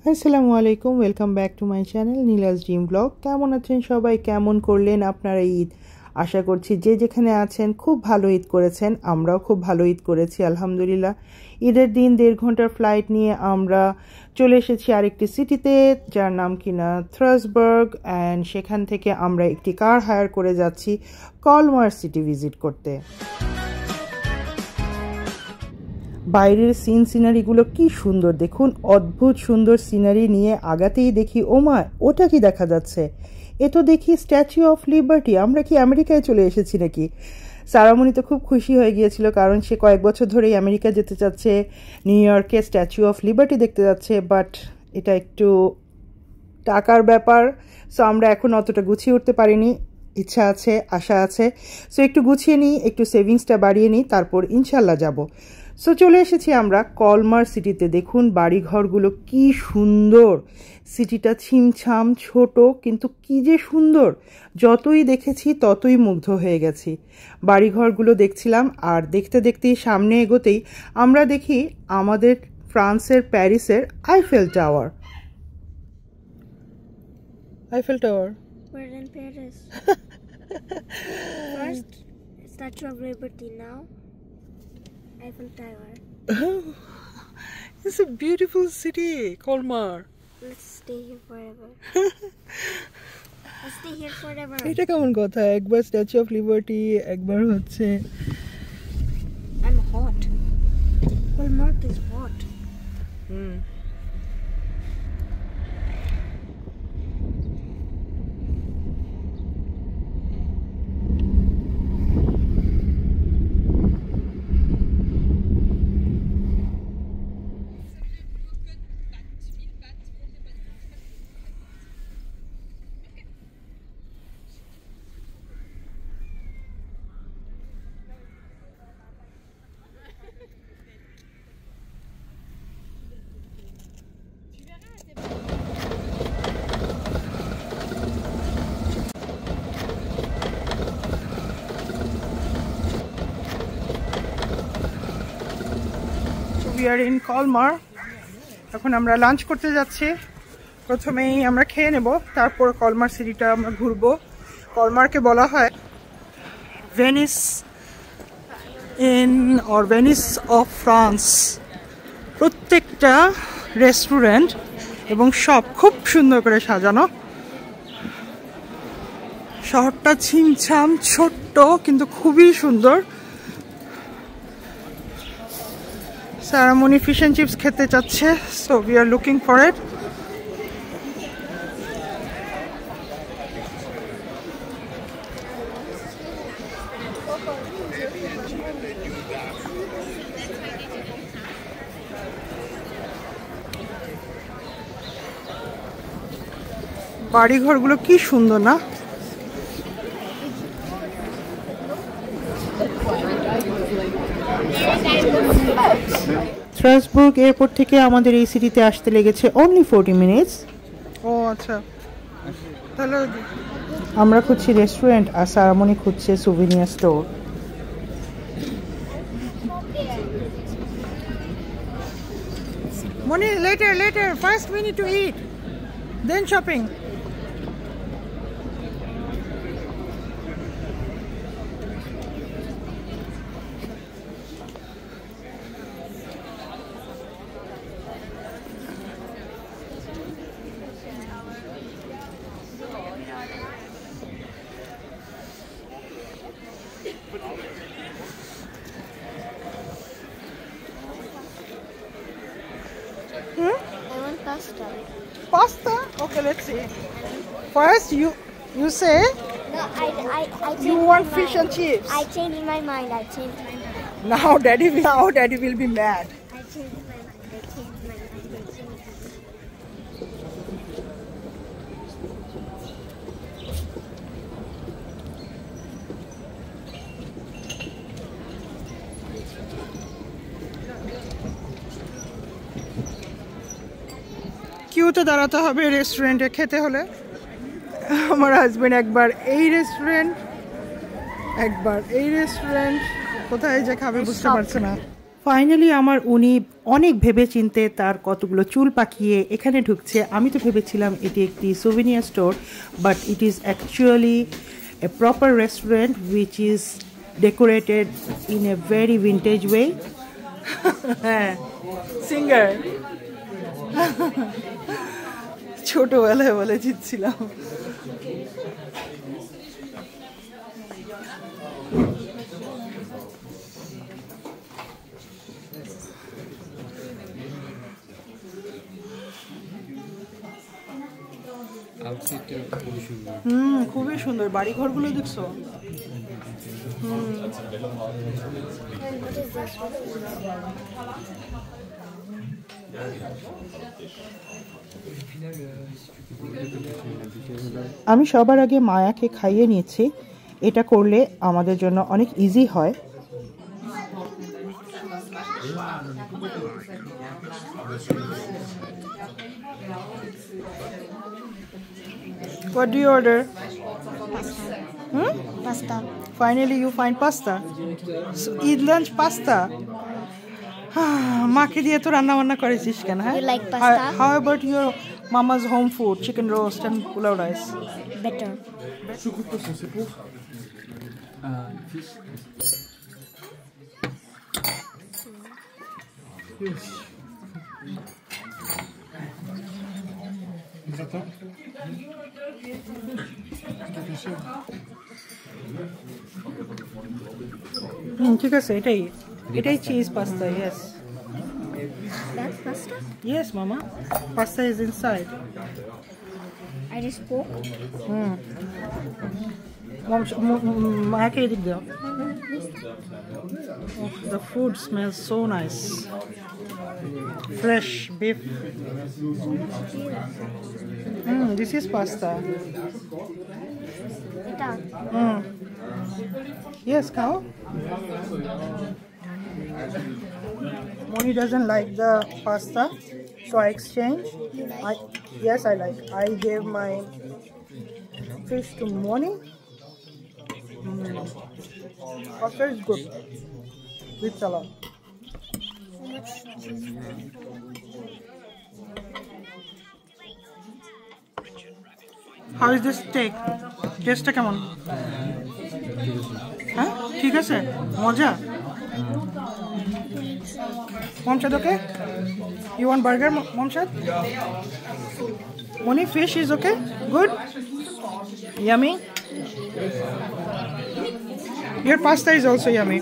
আসসালামু আলাইকুম, welcome back to my channel Nilaj dream blog. কেমন আছেন সবাই? কেমন করলেন আপনারা ঈদ? আশা করছি যে যেখানে আছেন খুব ভালো ঈদ করেছেন। আমরাও খুব ভালো ঈদ করেছি আলহামদুলিল্লাহ। ঈদের দিন 1.5 ঘন্টার ফ্লাইট নিয়ে আমরা চলে এসেছি আরেকটি সিটিতে, যার নাম কিনা থ্রাসবার্গ, অ্যান্ড সেখান থেকে আমরা একটি কার হায়ার করে যাচ্ছি কলমার সিটি ভিজিট করতে। বাইরের সিনারিগুলো কি সুন্দর দেখুন, অদ্ভুত সুন্দর সিনারি নিয়ে আগাতেই দেখি ওমা ওটা কি দেখা যাচ্ছে, এ তো দেখি স্ট্যাচু অফ লিবার্টি। আমরা কি আমেরিকায় চলে এসেছি নাকি? সারামণি তো খুব খুশি হয়ে গিয়েছিল, কারণ সে কয়েক বছর ধরেই আমেরিকা যেতে চাচ্ছে, নিউ ইয়র্কে স্ট্যাচু অফ লিবার্টি দেখতে যাচ্ছে, বাট এটা একটু টাকার ব্যাপার। সো আমরা এখন অতটা গুছিয়ে উঠতে পারিনি, ইচ্ছা আছে, আশা আছে। সো একটু গুছিয়ে নিই, একটু সেভিংসটা বাড়িয়ে নিই, তারপর ইনশাল্লাহ যাব। সো চলে এসেছি আমরা কলমার সিটিতে। দেখুন বাড়িঘরগুলো কি সুন্দর, সিটিটা ছিমছাম ছোট কিন্তু কি যে সুন্দর। যতই দেখেছি ততই মুগ্ধ হয়ে গেছি। বাড়িঘরগুলো দেখছিলাম আর দেখতে দেখতেই সামনে এগোতেই আমরা দেখি আমাদের ফ্রান্সের প্যারিসের Eiffel tower. Eiffel Tower. We're in Paris. First, Statue of Liberty. Now, Eiffel Tower. Oh, it's a beautiful city, Colmar. Let's stay here forever. Let's stay here forever. এটা কেমন কথা? একবার স্ট্যাচু অফ লিবার্টি, একবার হচ্ছে I'm hot. Colmar is hot. We are in Colmar. এখন আমরা lunch করতে যাচ্ছি। প্রথমেই আমরা খেয়ে নেব, তারপর কলমার সিটিটা আমরা ঘুরবো। কলমারকে বলা হয় ভেনিস ভেনিস অফ ফ্রান্স। প্রত্যেকটা রেস্টুরেন্ট এবং সব খুব সুন্দর করে সাজানো। শহরটা ছিমছাম ছোট্ট কিন্তু খুবই সুন্দর। সারামণি ফিশ অ্যান্ড চিপস খেতে চাচ্ছে, so we are looking for it. বাড়িঘরগুলো কি সুন্দর না? স্ট্রাসবার্গ এয়ারপোর্ট থেকে আমাদের এই সিটিতে আসতে লেগেছে অনলি 40 মিনিটস। ও আচ্ছা, তাহলে আমরা খুঁজছি রেস্টুরেন্ট আর সারামণি খুঁজছে সুভিনিয়ার স্টোর। মনি later first we need to eat, then shopping. I want pasta. Pasta? Okay, let's see. First you say No, I you changed want my fish mind. and chips. I changed my mind. I changed my mind. Now daddy will be mad. I changed my mind. I changed my mind. I changed my mind. কিউতে দাঁড়াতে হবে রেস্টুরেন্টে খেতে হলে। আমার husband একবার এই restaurant, একবার এই রেস্টুরেন্ট, কোথায় যে খাবে বুঝতে পারছে না। ফাইনালি আমার উনি অনেক ভেবে চিনতে তার কতগুলো চুল পাকিয়ে এখানে ঢুকছে। আমি তো ভেবেছিলাম এটি একটি souvenir store, but it is actually a proper restaurant which is decorated in a very vintage way. হ্যাঁ, সিঙ্গার। ছোটবেলায় বলে জিতছিলাম। খুবই সুন্দর বাড়ি ঘরগুলো দেখছো। আমি সবার আগে মায়াকে খাইয়ে নিয়েছি। এটা করলে আমাদের জন্য অনেক ইজি হয়। What do you order? Pasta. Finally you find pasta. So eat lunch pasta. মাকে দিয়ে তো রান্না বান্না করেছিস কেন? হ্যাঁ, You like pasta? How about your mama's home food, chicken roast and pulao rice? Better. Je coupe pas ça, c'est pour fish. Gratin. ঠিক আছে, এটাই cheese pasta. Yes. That's pasta? Yes, mama. Pasta is inside. I just spoke. মাকে এদিক দাও। The food smells so nice. Fresh beef. This is pasta. Yes, cow. Moni doesn't like the pasta, so I exchange. Yes, I like. I gave my fish to Moni. Pasta is good with salad. How is this steak? Taste কেমন? হ্যাঁ, ঠিক আছে, মজা। Momshad, okay? You want burger, Momshad? Moni, fish is okay? Good? Yummy? Your pasta is also yummy.